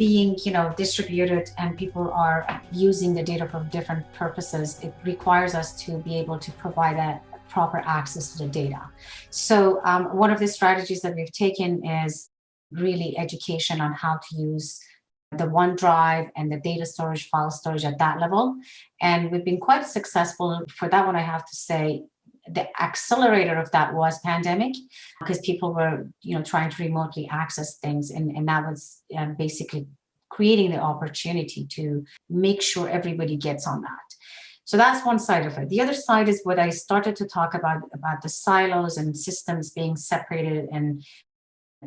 being, distributed and people are using the data for different purposes, it requires us to be able to provide that proper access to the data. So one of the strategies that we've taken is really education on how to use the OneDrive and the data storage, file storage at that level. And we've been quite successful for that one, I have to say. The accelerator of that was pandemic, because people were, trying to remotely access things. And that was basically creating the opportunity to make sure everybody gets on that. So that's one side of it. The other side is what I started to talk about the silos and systems being separated and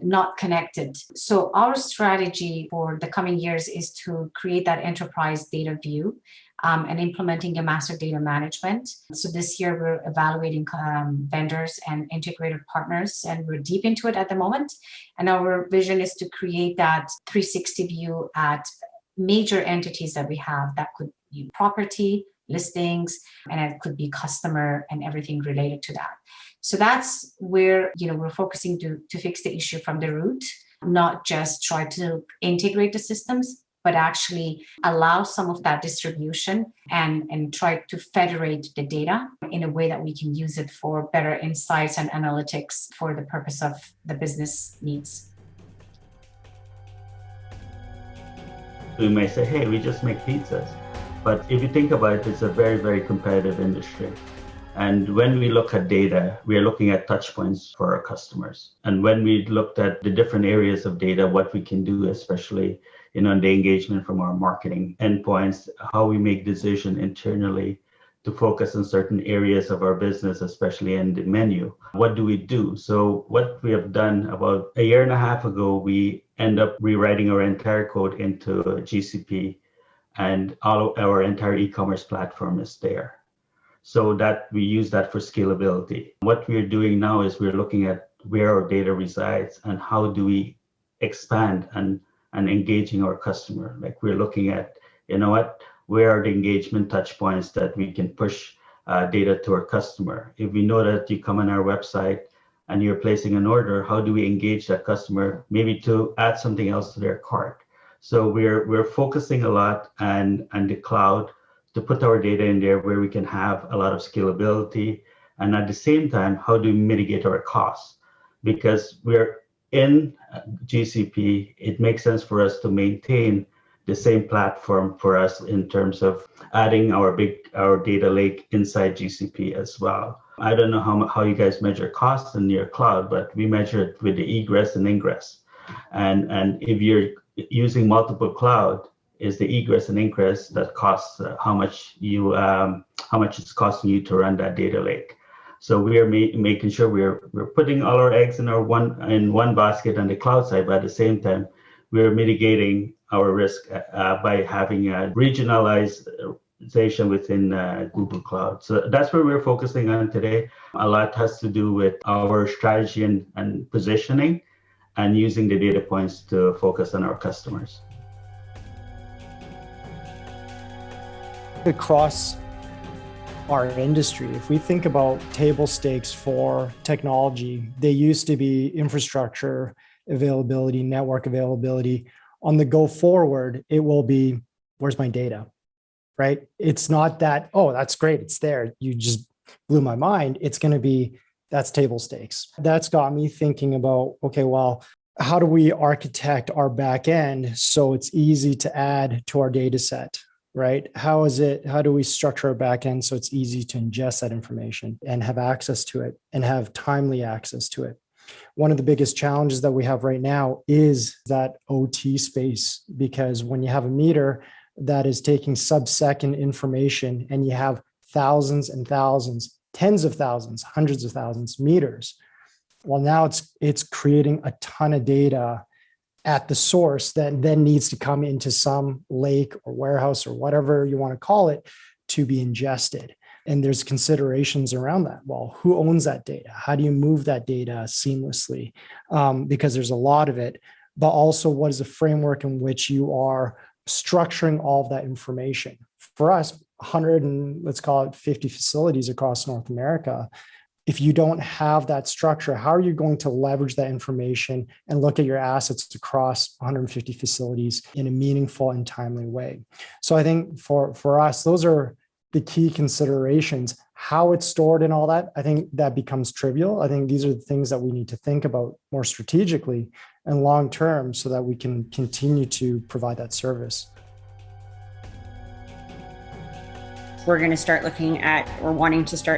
not connected. So our strategy for the coming years is to create that enterprise data view and implementing a master data management. So this year we're evaluating vendors and integrated partners, and we're deep into it at the moment. And our vision is to create that 360 view at major entities that we have. That could be property, listings, and it could be customer and everything related to that. So that's where, we're focusing to fix the issue from the root, not just try to integrate the systems, but actually allow some of that distribution and try to federate the data in a way that we can use it for better insights and analytics for the purpose of the business needs. We may say, hey, we just make pizzas. But if you think about it, it's a very, very competitive industry. And when we look at data, we are looking at touch points for our customers. And when we looked at the different areas of data, what we can do, especially the engagement from our marketing endpoints, how we make decisions internally to focus on certain areas of our business, especially in the menu. What do we do? So what we have done about a year and a half ago, we end up rewriting our entire code into GCP, and all of our entire e-commerce platform is there. So that we use that for scalability. What we're doing now is we're looking at where our data resides and how do we expand and engaging our customer. Like we're looking at, where are the engagement touch points that we can push data to our customer. If we know that you come on our website and you're placing an order, how do we engage that customer maybe to add something else to their cart? So we're focusing a lot on the cloud to put our data in there where we can have a lot of scalability. And at the same time, how do we mitigate our costs? Because we're in GCP, it makes sense for us to maintain the same platform for us in terms of adding our data lake inside GCP as well. I don't know how you guys measure costs in your cloud, but we measure it with the egress and ingress. And if you're using multiple cloud, is the egress and ingress that costs how much it's costing you to run that data lake. So we are making sure we're putting all our eggs in one basket on the cloud side, but at the same time, we're mitigating our risk by having a regionalization within Google Cloud. So that's where we're focusing on today. A lot has to do with our strategy and positioning and using the data points to focus on our customers. Across our industry, if we think about table stakes for technology, they used to be infrastructure availability, network availability. On the go forward, it will be, where's my data, right? It's not that, oh, that's great, it's there, you just blew my mind. It's going to be, that's table stakes. That's got me thinking about, okay, well, how do we architect our back end so it's easy to add to our data set? Right? How do we structure our backend so it's easy to ingest that information and have access to it and have timely access to it? One of the biggest challenges that we have right now is that OT space, because when you have a meter that is taking sub-second information and you have thousands and thousands, tens of thousands, hundreds of thousands meters, well, now it's creating a ton of data at the source that then needs to come into some lake or warehouse or whatever you want to call it to be ingested. And there's considerations around that. Well, who owns that data? How do you move that data seamlessly? Because there's a lot of it, but also what is the framework in which you are structuring all of that information? For us, 100 and let's call it 50 facilities across North America, if you don't have that structure, how are you going to leverage that information and look at your assets across 150 facilities in a meaningful and timely way? So I think for us, those are the key considerations. How it's stored and all that, I think that becomes trivial. I think these are the things that we need to think about more strategically and long term so that we can continue to provide that service. We're wanting to start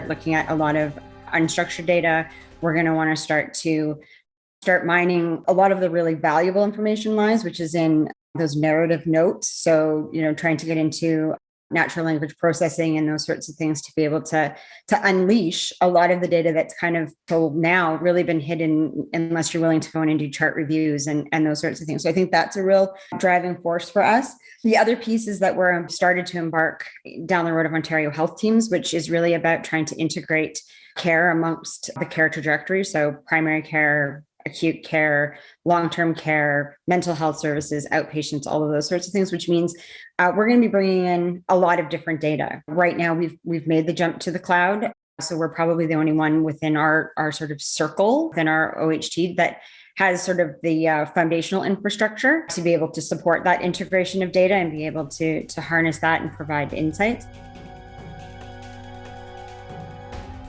looking at a lot of unstructured data. We're going to want to start mining a lot of the really valuable information lines, which is in those narrative notes. So, trying to get into natural language processing and those sorts of things to be able to unleash a lot of the data that's kind of till now really been hidden unless you're willing to go in and do chart reviews and those sorts of things. So I think that's a real driving force for us. The other piece is that we're started to embark down the road of Ontario health teams, which is really about trying to integrate care amongst the care trajectory. So primary care, acute care, long-term care, mental health services, outpatients, all of those sorts of things, which means we're going to be bringing in a lot of different data. Right now, we've made the jump to the cloud. So we're probably the only one within our sort of circle, within our OHT, that has sort of the foundational infrastructure to be able to support that integration of data and be able to harness that and provide insights.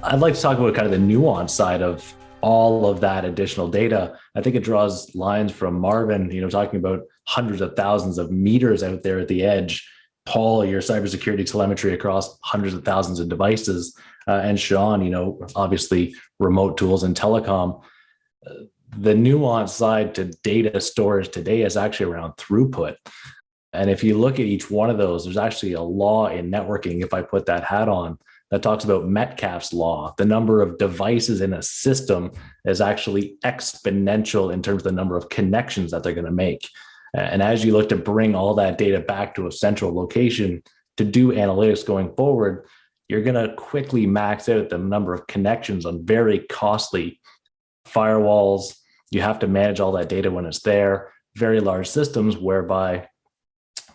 I'd like to talk about kind of the nuance side of all of that additional data. I think it draws lines from Marvin, talking about hundreds of thousands of meters out there at the edge. Paul, your cybersecurity telemetry across hundreds of thousands of devices. And Sean, obviously remote tools and telecom. The nuance side to data storage today is actually around throughput. And if you look at each one of those, there's actually a law in networking, if I put that hat on, that talks about Metcalfe's law. The number of devices in a system is actually exponential in terms of the number of connections that they're going to make. And as you look to bring all that data back to a central location to do analytics going forward, you're going to quickly max out the number of connections on very costly firewalls. You have to manage all that data when it's there, very large systems whereby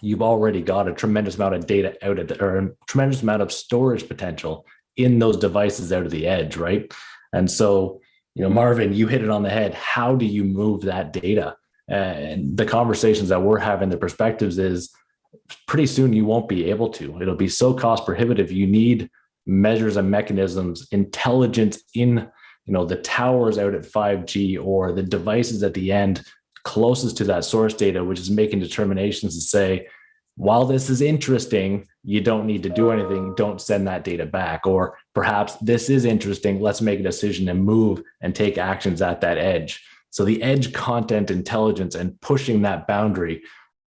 you've already got a tremendous amount of data out of or a tremendous amount of storage potential in those devices out of the edge, right? And so, Marvin, you hit it on the head. How do you move that data? And the conversations that we're having, the perspectives is pretty soon you won't be able to. It'll be so cost prohibitive. You need measures and mechanisms, intelligence in, the towers out at 5G or the devices at the end closest to that source data, which is making determinations to say, while this is interesting, you don't need to do anything, don't send that data back. Or perhaps this is interesting, let's make a decision and move and take actions at that edge. So the edge content intelligence and pushing that boundary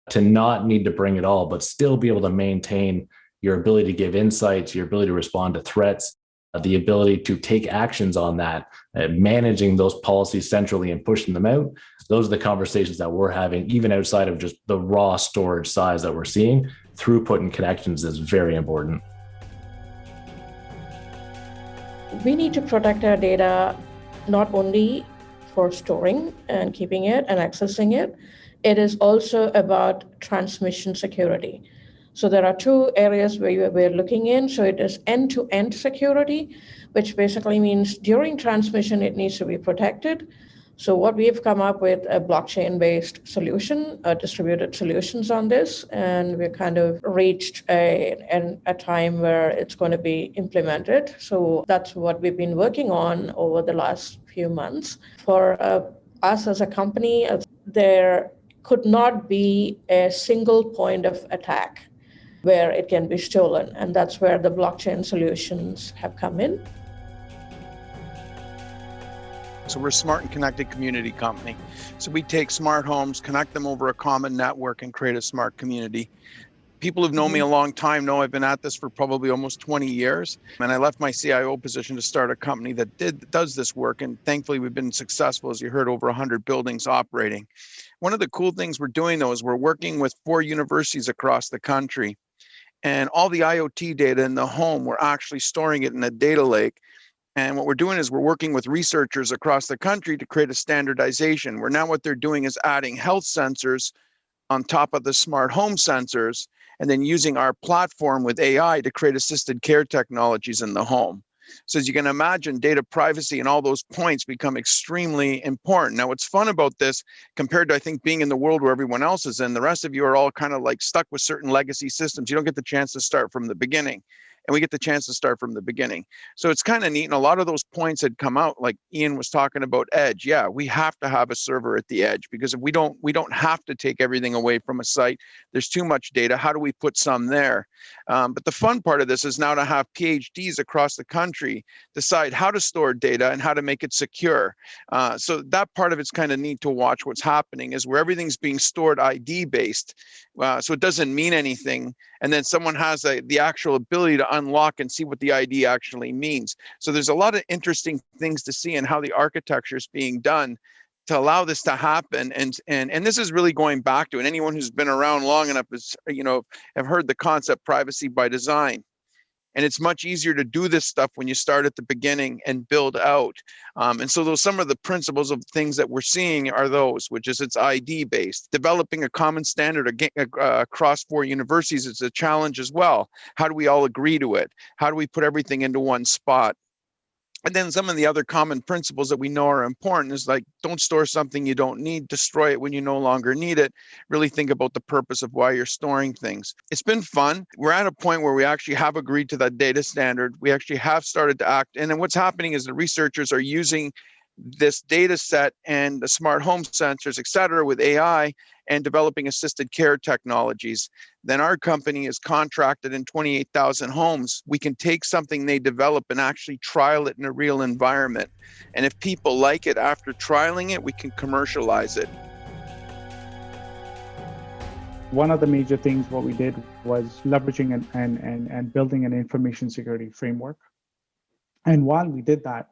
to not need to bring it all, but still be able to maintain your ability to give insights, your ability to respond to threats, the ability to take actions on that, managing those policies centrally and pushing them out. Those are the conversations that we're having, even outside of just the raw storage size that we're seeing. Throughput and connections is very important. We need to protect our data not only for storing and keeping it and accessing it, it is also about transmission security. So there are two areas where we're looking in. So it is end-to-end security, which basically means during transmission, it needs to be protected. So what we've come up with a blockchain-based solution, distributed solutions on this, and we've kind of reached a time where it's going to be implemented. So that's what we've been working on over the last few months. For us as a company, there could not be a single point of attack where it can be stolen. And that's where the blockchain solutions have come in. So we're a smart and connected community company. So we take smart homes, connect them over a common network, and create a smart community. People who've known me a long time know I've been at this for probably almost 20 years. And I left my CIO position to start a company that does this work. And thankfully, we've been successful, as you heard, over 100 buildings operating. One of the cool things we're doing, though, is we're working with 4 universities across the country. And all the IoT data in the home, we're actually storing it in a data lake. And what we're doing is we're working with researchers across the country to create a standardization, where now what they're doing is adding health sensors on top of the smart home sensors, and then using our platform with AI to create assisted care technologies in the home. So as you can imagine, data privacy and all those points become extremely important. Now, what's fun about this, compared to, I think, being in the world where everyone else is in, the rest of you are all kind of like stuck with certain legacy systems. You don't get the chance to start from the beginning. And we get the chance to start from the beginning. So it's kind of neat. And a lot of those points had come out, like Ian was talking about edge. Yeah, we have to have a server at the edge, because if we don't have to take everything away from a site. There's too much data. How do we put some there? But the fun part of this is now to have PhDs across the country decide how to store data and how to make it secure. So that part of it's kind of neat to watch what's happening, is where everything's being stored ID based. So it doesn't mean anything. And then someone has the actual ability to unlock and see what the ID actually means. So there's a lot of interesting things to see in how the architecture is being done to allow this to happen. And this is really going back to, and anyone who's been around long enough is, have heard the concept privacy by design. And it's much easier to do this stuff when you start at the beginning and build out. And so those, some of the principles of things that we're seeing are those, which is it's ID based. Developing a common standard across 4 universities is a challenge as well. How do we all agree to it? How do we put everything into one spot? And then some of the other common principles that we know are important is like, don't store something you don't need, destroy it when you no longer need it. Really think about the purpose of why you're storing things. It's been fun. We're at a point where we actually have agreed to that data standard. We actually have started to act. And then what's happening is the researchers are using this data set and the smart home sensors, et cetera, with AI and developing assisted care technologies. Then our company is contracted in 28,000 homes. We can take something they develop and actually trial it in a real environment. And if people like it after trialing it, we can commercialize it. One of the major things what we did was leveraging and building an information security framework. And while we did that,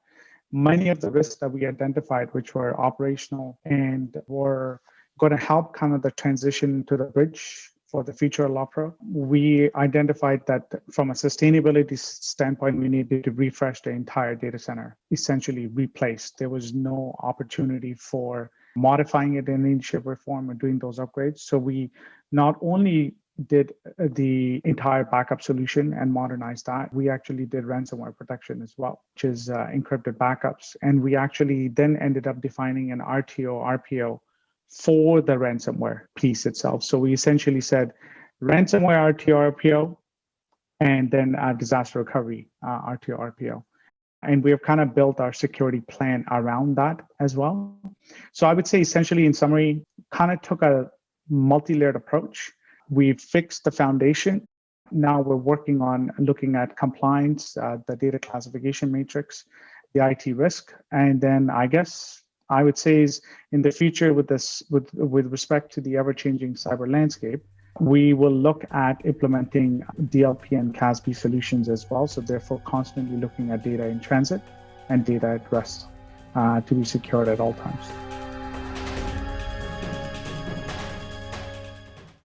many of the risks that we identified, which were operational and were going to help kind of the transition to the bridge for the future of LawPro, we identified that from a sustainability standpoint, we needed to refresh the entire data center, essentially replace. There was no opportunity for modifying it in any shape or form or doing those upgrades. So we not only did the entire backup solution and modernized that, we actually did ransomware protection as well, which is encrypted backups. And we actually then ended up defining an RTO, RPO for the ransomware piece itself. So we essentially said ransomware, RTO, RPO, and then disaster recovery, RTO, RPO. And we have kind of built our security plan around that as well. So I would say essentially in summary, kind of took a multi-layered approach. We've fixed the foundation. Now we're working on looking at compliance, the data classification matrix, the IT risk. And then I guess I would say is in the future with this, with respect to the ever-changing cyber landscape, we will look at implementing DLP and CASB solutions as well. So therefore constantly looking at data in transit and data at rest to be secured at all times.